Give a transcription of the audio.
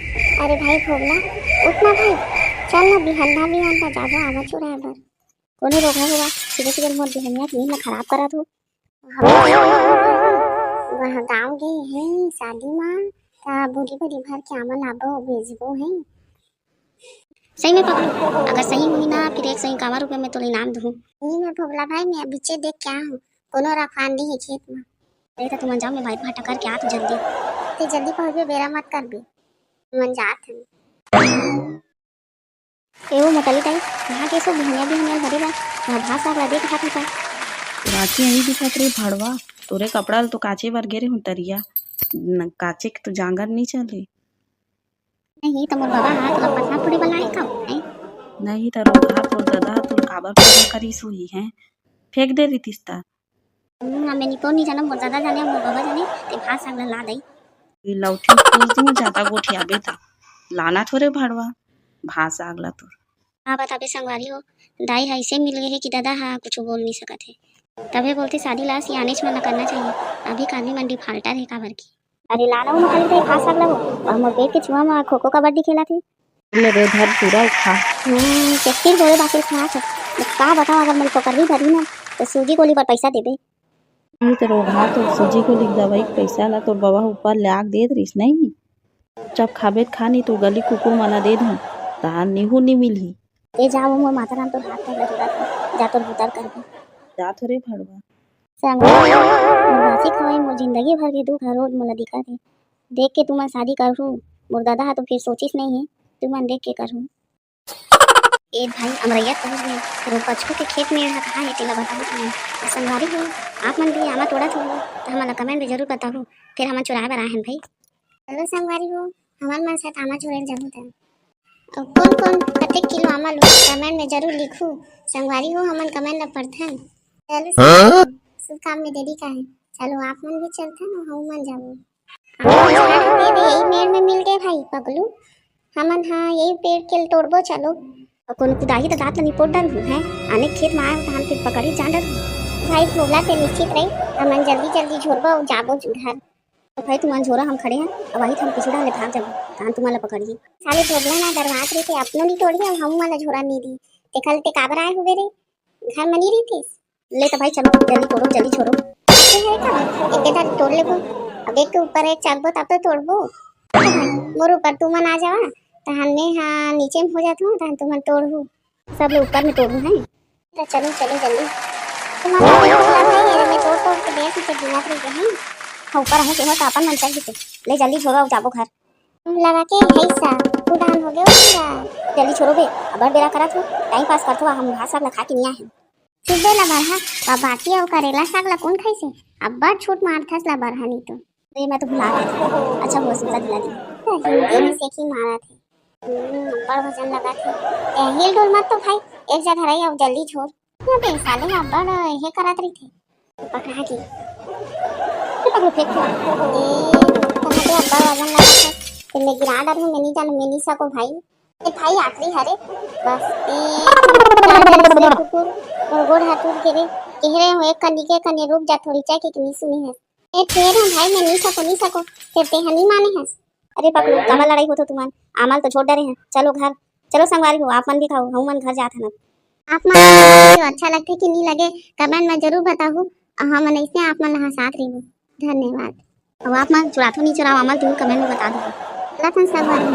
अरे भाई भोगला, उठ ना भाई। चल ना बिहन्ना बिहन्ना जाबो आवा चुराए बर। कोने रोका हुआ सीधे सीधे मोर बिहनिया की नींद खराब करा तू। वहाँ गाँव गए हैं शादी में, का बूढ़ी बूढ़ी भर के आमन आबो भेजबो है। सही में पकड़ू, अगर सही हुई ना फिर 151 रुपये में तो इनाम दूँ। नहीं मैं भोगला भाई, मैं बीचे देख क्या हूँ, कोनो रखवान दी है खेत में। अरे तो तुम जाओ, मैं भाई भाटा करके आ तू जल्दी। ते जल्दी पहुँच बेरा मत कर बे, मन जात है। एवो मोटली ताई कहाँ के सो बिहनिया बिहनिया घरे बा, वहाँ भाषा ला देख हाथ का। राखी यही दिखत रे भड़वा, तोरे कपड़ा तो काचे बर गे रे हूँ तरिया, काचे के तो जांगर नहीं चले। नहीं तो मोर बाबा हाथ ला पटना फोड़े वाला है का है। नहीं तो रोगा तोर दादा तोर काबर पैदा करिस हुई है, फेंक दे रही तिस्ता। हमें निको नहीं जाना, मोर दादा जाने मोर बाबा जाने, ते भाषा ला ला दई। लौठी पूछ दी ज्यादा गोठिया बेटा, लाना थोड़े भड़वा, भाषा अगला तोर। हाँ बताबे संगवारी हो, दाई है ऐसे मिल गए है कि दादा हाँ कुछ बोल नहीं सकत है। तभी बोलते शादी ला सियाने में करना चाहिए, अभी काली मंडी फाल्टा है काबर की। अरे लाना वो खाली तो भाषा ला हो, और मोर पेट के छुआ में खो खो कबड्डी खेला थे। ले रे धर पूरा उठा। फिर बोले बाकी खा था, का बताओ अगर मैं पकड़ ली धरी ना तो सूजी गोली पर पैसा देबे। ये तो रोगा तो सूजी को लिख दवाई पैसा ला तोर बाबा ऊपर लाग दे रहीस नहीं, जब खाबे खानी तो गली कुकुर मना दे दूँ तहार निहू नहीं मिलही। ते जाओ मोर माता राम तो हाथ पकड़ रखा, जा तो भूतर कर दे। जा थोड़े भड़वा। संगवारी मोर बासी खवाई मोर जिंदगी भर के दुख रोज मोला दिखा थे। देख के तुम शादी करूँ, मोर दादा हा तो फिर सोचिस नहीं है, तुम देख के करूँ। ए भाई अमरैया पहुंच गए, तो पछू के खेत में रहा कहाँ है तेला बताओ तुम्हें। संगवारी हो आप मन भी आमा तोड़ा थो तो हमारा कमेंट में जरूर बताओ, फिर हम चुराए बर आए हैं भाई। हेलो संगवारी हो, हमार मन से आमा चुराए जाबो था। कौन कौन कते किलो आमा लो कमेंट में जरूर लिखो। संगवारी हो हमन कमेंट में पढ़थन। चलो शुभ काम में देरी का है, चलो आप मन भी चलथन और हम मन जाबो। दे दे यही मेड़ में मिल गए भाई पगलू, हमन हाँ यही पेड़ के तोड़बो चलो। और कोनो कुदाही तो दांत निपोट डर है, आने खेत में आए तो हम फिर पकड़ी चांडर भाई भोगला से निश्चित रही, हमन जल्दी जल्दी झोरबो और जाबो घर। तो भाई तुम झोरा हम खड़े हैं और वही हम पिछड़ा ले भाग जाबो, तान तुम्हारा पकड़िए। साले भोगला ना दरवाज रही थे अपनो नहीं तोड़ी और हम वाला झोरा नहीं दी, ते कल ते काबर आए हुए रे घर में नहीं रही थी। ले तो भाई चलो जल्दी तोड़ो जल्दी छोड़ो, है का एक बेटा तोड़ लेबो, अब एक के ऊपर एक चलबो तब तो तोड़बो। मोर ऊपर तुम मन आ जावा तहन में हाँ नीचे में हो जाता हूँ, तहन तुम तोड़ू सब लोग ऊपर में तोड़ू है। तो चलो चलो जल्दी तुम्हारा मैं तोड़ तोड़ के देख से गिना रही है ऊपर है हो तो अपन मन चल जीते। ले जल्दी छोड़ो जाबो घर लगा के ऐसा उड़ान हो गया पूरा। जल्दी छोड़ो बे अबर बेरा करत हो, टाइम पास करत हो, हम भात साग ला खा के नहीं आए। सुबह ला बरहा बाकी और करेला साग ला कौन खाई से, अब्बा छूट मारथस ला बरहा नहीं तो रे मैं तो भुला गया। अच्छा वो सुनता दिला दी हिंदी में सेखी मारा थे, बड़ वजन लगा थे। हिल डुल मत तो भाई एक जगह रही अब जल्दी छोड़। बे साले बड़ हे करत रही थे पकड़ा की पकड़ो फेंक ए तुम्हारे अब्बा वजन लगा था तो मैं गिरा डर हूं, मैं नहीं जानू मैं नहीं सको भाई। ए भाई आखिरी हरे बस ए कुकुर और गोड़ हाथ टूट गिरे कह रहे हो एक कनी के कनी रुक जा थोड़ी चाय की नहीं सुनी है। ए फेर है भाई मैं नहीं सको फिर ते हनी माने है। अरे पकड़ो कब लड़ाई हो तो तुमान आमल तो छोड़ डरे हैं, चलो घर चलो संगवारी हो आप मन भी खाओ हम मन घर जाते हैं। आप मन अच्छा लगते कि नहीं लगे कमेंट में जरूर बताओ, हम ऐसे आप मन हाँ साथ रही। धन्यवाद। अब आप मन चुरातो नहीं चुराओ अमल तुम कमेंट में बता दो। संगवारी